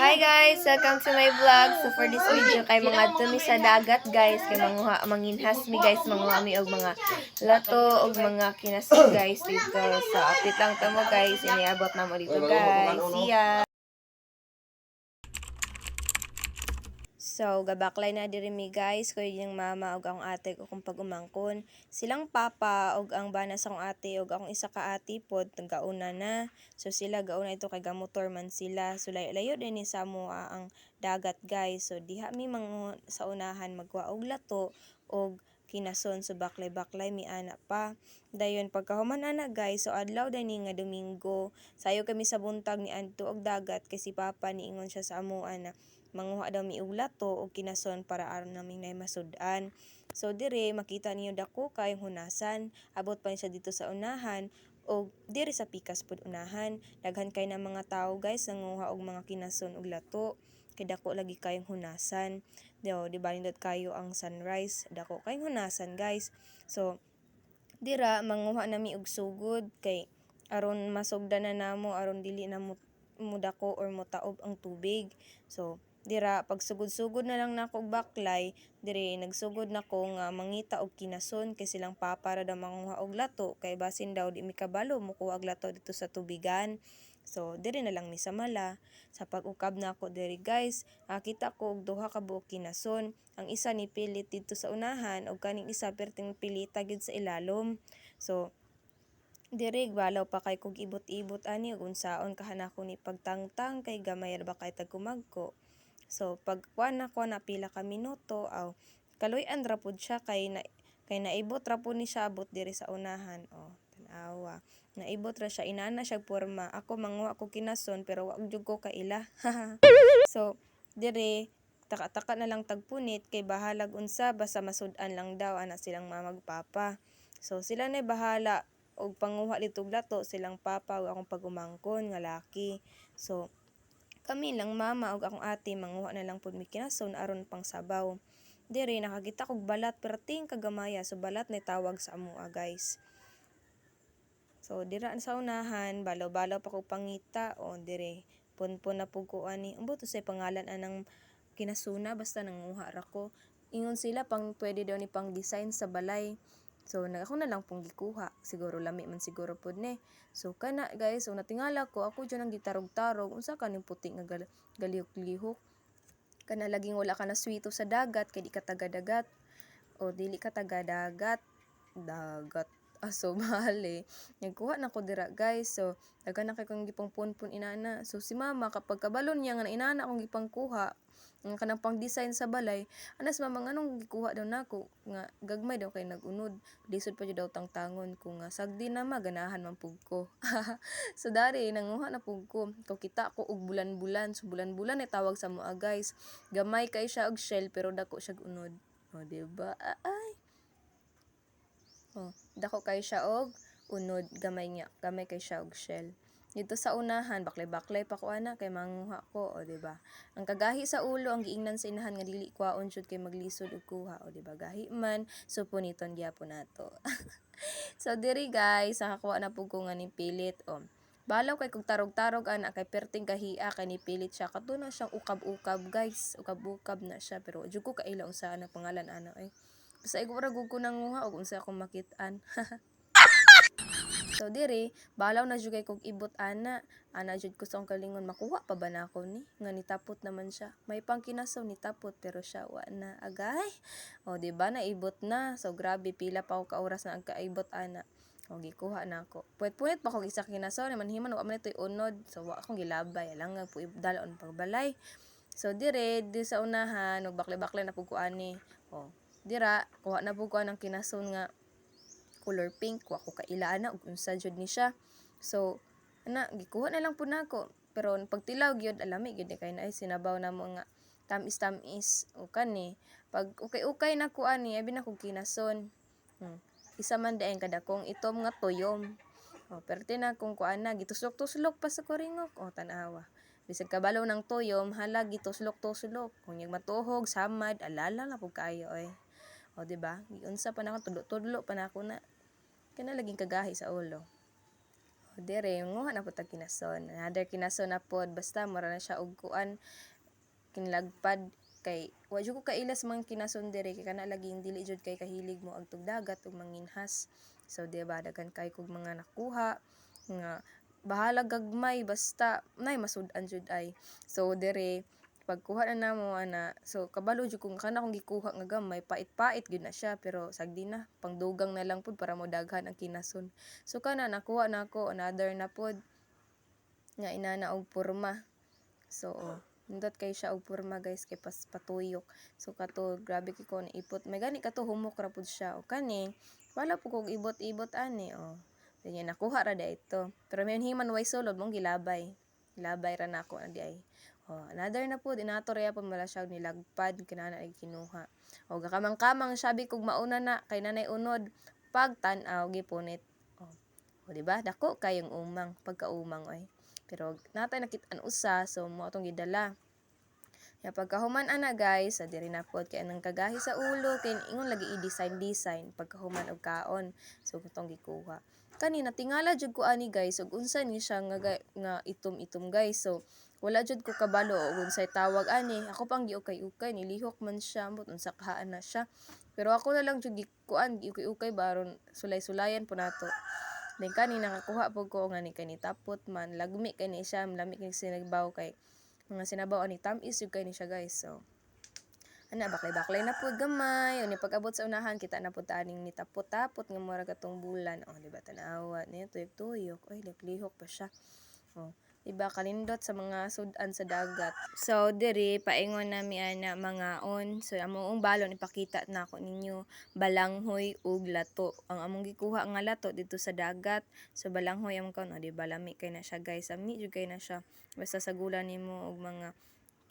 Hi guys! Welcome to my vlog. So for this video kay mga tumi sa dagat guys, kay mga manginhas mi guys, mga mi og mga lato og mga kinaso guys dito. So update lang to mo guys, iniabot na mo dito guys. See ya! So, gabaklay na diri mi guys, ko yung mama og ang ate ko kung pagumangkon. Silang papa og ang bana sa akong ate og akong isa ka ate pod gauna na. So sila gauna ito kay gamotor man sila. So layo din ni sa mo ang dagat guys. So diha mi sa unahan magwa og lato og kinason so baklay-baklay mi ana pa. Dayon pagkahuman ana guys, so adlaw dani nga Domingo. Sayo kami sa buntag ni adto og dagat kasi papa niingon siya sa amo ana manguha daw mi og lato og kinason para aron namin nay masud-an. So dire makita niyo dako kay hunasan, abot pa siya dito sa unahan og dire sa pikas pud unahan. Daghan kay na mga tawo guys nanguha og mga kinason og lato. Kay dako lagi kayong hunasan. Di ba nindot kayo ang sunrise, dako kayong hunasan guys. So dira manguha nami og sugod kay aron masugdan na namo aron dili na mudako or mutaob ang tubig. So dira pagsugod-sugod na lang nako og baklay, dire nagsugod nako nga mangita og kinason kay silang papa ra daw manguha og lato kay basin daw di mi kabalo mokuha og lato dito sa tubigan. So dire na lang mi sa mala. Sa pag-ukab nako dire guys, kita ko og duha ka buok kinason. Ang isa ni pilit dito sa unahan og kaning isa perting pilita gid sa ilalom. So dire balaw pa kay kog ibot-ibot ani ug unsaon kahanako ni pagtangtang kay gamay ra ba kay tagkumagko. So pagkuan nako na pila ka minuto aw kaluy-an ra pud siya kay naibot ra pud ni siya abot diri sa unahan. Oh, tan-awa. Naibot ra siya inana siya porma. Ako manguha ko kinason pero wa jud ko kaila. So dire taka-taka na lang tagpunit kay bahalag unsa basta masud-an lang daw ana silang mamagpapa. So sila na bahala og panguha litog lato silang papa ug akong pagumangkon nga laki. So kami lang mama ug akong ate manguha na lang pud mi kinason aron pang sabaw. Dire nakakita kog balat perting kagamaya so balat na tawag sa amoa guys. So dira sa unahan balaw-balaw pa kog pangita o dire punpun na pud ko ani. Ambo to say pangalan anang kinasuna basta nanguha ra ko. Ingon sila pang pwede daw ni pang design sa balay. So ako na lang pong gikuha. Siguro lami man siguro pud ni. So kana guys, so natingala ko ako dyan ang gitarog-tarog. Unsa kaning puti nga galihok-lihok. Kana laging wala ka na swito sa dagat kay di ka taga-dagat. O dili ka taga-dagat. Dagat. So mahali. Nagkuha na ko dira guys. So daga na kay kong gipang punpun inana. So si mama kapag kabalon niya nga inana akong gipang kuha ang kanang pang design sa balay anas mama nganong gikuha daw nako nga gagmay daw kay nagunod lisod pa jud daw tangtangon ko nga sagdi na maganahan man pug ko. So dari nanguha na pug ko kita ko og bulan-bulan so bulan-bulan ay tawag sa moa guys gamay kay siya og shell pero dako siya unod o diba dako kay siya og unod gamay kay siya og shell. Dito sa unahan baklay-baklay pa ko ana kay manguha ko o diba. Ang kagahi sa ulo ang giingnan sa inahan nga dili kwaon jud kay maglisod og kuha o diba gahi man so puniton gyapon nato. So diri guys nakakuha na pud ko nga ni pilit o. Balaw kay kog tarog-tarog ana kay perting kahia kay ni pilit siya kadto siyang ukab-ukab guys. Ukab-ukab na siya pero jud ko kaila unsa na pangalan ana ay. Basta igura gud ko nanguha og unsa akong makit-an. So dire balaw na jud kay kog ibot ana jud ko sa akong kalingon makuha pa ba nako ni nga nitapot naman siya may pangkinasaw nitapot pero siya wa na agay o di ba naibot na so grabe pila pa ko ka oras na ang kaibot ana o gikuha na ako puwet-puwet pa kog isa kinasaw naman himan wa man itoy unod so wa akong gilabay lang nga po dalon pagbalay so dire di sa unahan og baklay-baklay na pud ko ani o dira kuha na pud ko anang kinason nga color pink wa ko kailaan og unsa jud ni siya so gikuha na lang pud nako pero pagtilaw gyud alami gyud kay na ay sinabaw na mo nga tamis-tamis o kani pag ukay-ukay nako ani abi na kog kinason isa man dayon kadakong itom nga tuyom perti na kung kuana gituslok-tuslok pa sa kuringok tan-awa bisag kabalo ng tuyom hala gituslok-tuslok kung yung matuhog samad alala na pud kaayo o diba giunsa pa nako tudlo-tudlo pa nako na kana laging kagahi sa ulo Dire nguha na pud tag kinason. Another kinason na pod basta mura na siya og kuan kinlagpad kay wa jud ko kailas mga kinason dire kay kana laging dili jud kay kahilig mo agtog dagat ug manginhas. So di ba daghan kay kog mga nakuha nga bahala gagmay basta nay masud-an jud ay. So dire pagkuha na namo ana so kabalo jud kung kana kung gikuha nga gamay pait-pait gyud na siya pero sagdi na pangdugang na lang pud para mo daghan ang kinason. So kana nakuha nako another na pod nga inana og porma. So nindot kay siya og porma guys kay patuyok. So kato grabe kay ko naipot. May gani kato humok ra pud siya. O kani wala po kog ibot-ibot ani Ganyan nakuha ra da ito. Pero may himan way sulod mong gilabay. Gilabay ra nako na di ay. Another na po dinato ra pa mala siya nilagpad kinana ay kinuha. Gakamang-kamang sabi kog mauna na kay nanay unod pag tan-aw gipunit. O di ba? Dako kayong umang pagkaumang oy. Pero natay nakit-an usa so mo atong gidala. Ya pagkahuman ana guys, diri na pod kay anang kagahi sa ulo kay ingon lagi i-design pagkahuman og kaon. So katong gikuha. Kani natingala jud ko ani guys ug unsa ni siya nga itom-itom guys. So wala jud ko kabalo ug unsay tawag ani. Ako pang giukay-ukay nilihok man siya mut unsa kahaan na siya. Pero ako na lang jud gikuan giukay-ukay baron sulay-sulayan po nato. Then kani nakakuha po ko nga ni kani tapot man lagmi kani siya lami kini sinagbaw kay mga sinabaw ani tamis yung kani siya guys. So ana baklay-baklay na pud gamay uni pag-abot sa unahan kita na pud taning nitapot-tapot nga mura katong bulan. Di ba tanawa niya tuyok-tuyok oy lihok pa siya. Diba kalindot sa mga sudan sa dagat. So diri paingon nami ana mga So among balon ipakita na ako ninyo balanghoy ug lato. Ang among gikuha nga lato dito sa dagat. So balanghoy among kaon di ba lami kay na siya guys. Ami jud kay na siya. Basta sagulan nimo og mga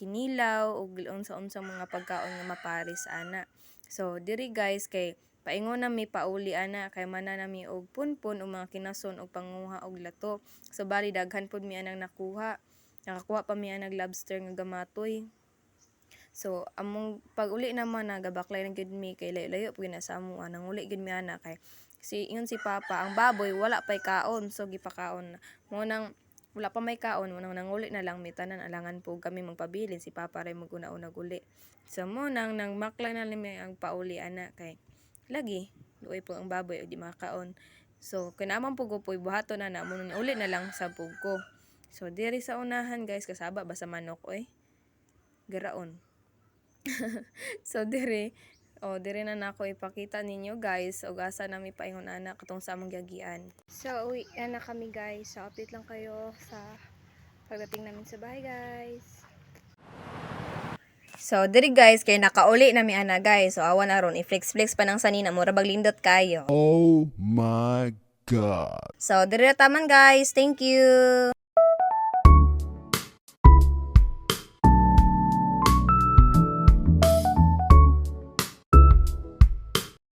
kinilaw ug unsa-unsa mga pagkaon nga maparis ana. So diri guys kay paingon nami pauli ana kay mana nami og punpun o mga kinason og panguha og lato. So bali daghan pud mi anang nakuha. Nakakuha pa mi anang lobster nga gamatoy. So among pag-uli naman nagabaklay na gid mi kay layo-layo pud na sa amo nang uli gid mi ana kay ingon si Papa ang baboy wala pay kaon so gipakaon mo nang wala pa may kaon mo nang nanguli na lang mi tanan alangan po kami magpabilin si Papa ray maguna-una guli. So mo nang maklay na mi ang pauli ana kay lagi luoy po ang baboy o di makaon. So kinaman po ko po buhaton na mo uli na lang sa ko. So diri sa unahan guys kasaba basta manok oy garaon. So diri na nako ipakita ninyo guys og asa nami paingon ana katong sa among giagian. So uwi na kami guys. So update lang kayo sa pagdating namin sa bahay guys. So diri guys kay nakauli na mi ana guys. So awan aron i-flex pa nang sanina mura baglindot kayo. Oh my God. So diri na taman guys. Thank you.